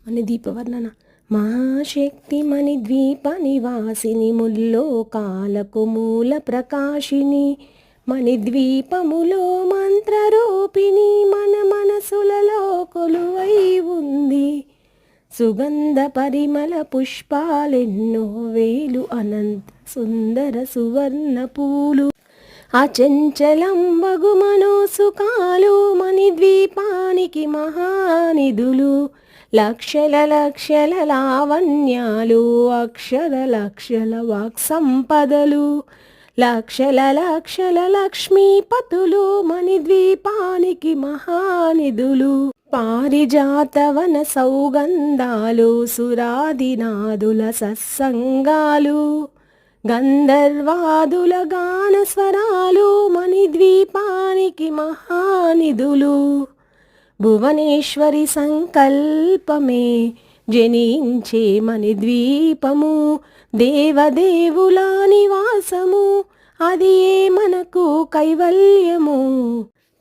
మణిద్వీపవర్ణన. మహాశక్తి మణిద్వీప నివాసిని ముల్లోకాలకు మూల ప్రకాశిని మణిద్వీపములో మంత్రరూపిణి మన మనసులలో కొలువై ఉంది. సుగంధ పరిమళ పుష్పాలెన్నో వేలు అనంత సుందర సువర్ణ పూలు అచంచలంబగు మనోసుకాలు మణిద్వీపానికి మహానిధులు. లక్షల లక్షల లావణ్యాలు అక్షర లక్షల వాక్సంపదలు లక్షల లక్షల లక్ష్మీపతులు మణిద్వీపానికి మహానిధులు. పారిజాతవన సౌగంధాలు సురాదినాదుల సత్సంగాలు గంధర్వాదుల గాన స్వరాలు మణిద్వీపానికి మహానిధులు. భువనేశ్వరి సంకల్పమే జనించే మణిద్వీపము దేవదేవుల నివాసము అది ఏ మనకు కైవల్యము.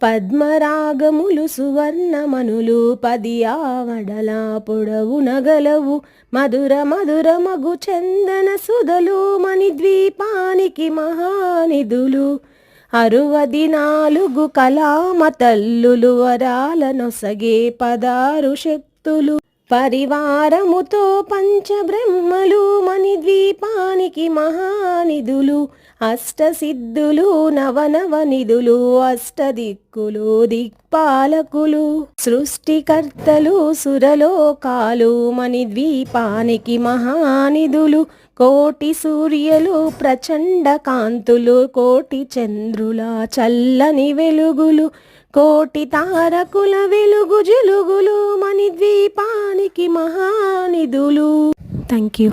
పద్మరాగములు సువర్ణమనులు 10 ఆవడల పొడవు నగలవు మధుర మధుర మగు చందన సుధలు మణిద్వీపానికి మహానిధులు. 64 కళామ తల్లులు వరాల నొసగే 16 శక్తులు పరివారముతో పంచబ్రహ్మలు మణిద్వీపానికి మహానిధులు. అష్టసిద్ధులు నవనవనిధులు అష్టదిక్కులు దిక్పాలకులు సృష్టికర్తలు సురలోకాలు మణిద్వీపానికి మహానిధులు. కోటి సూర్యులు ప్రచండ కాంతులు కోటి చంద్రుల చల్లని వెలుగులు కోటి తారకుల వెలుగు జిలుగులు మణిద్వీపానికి మహానిధులు. Thank you.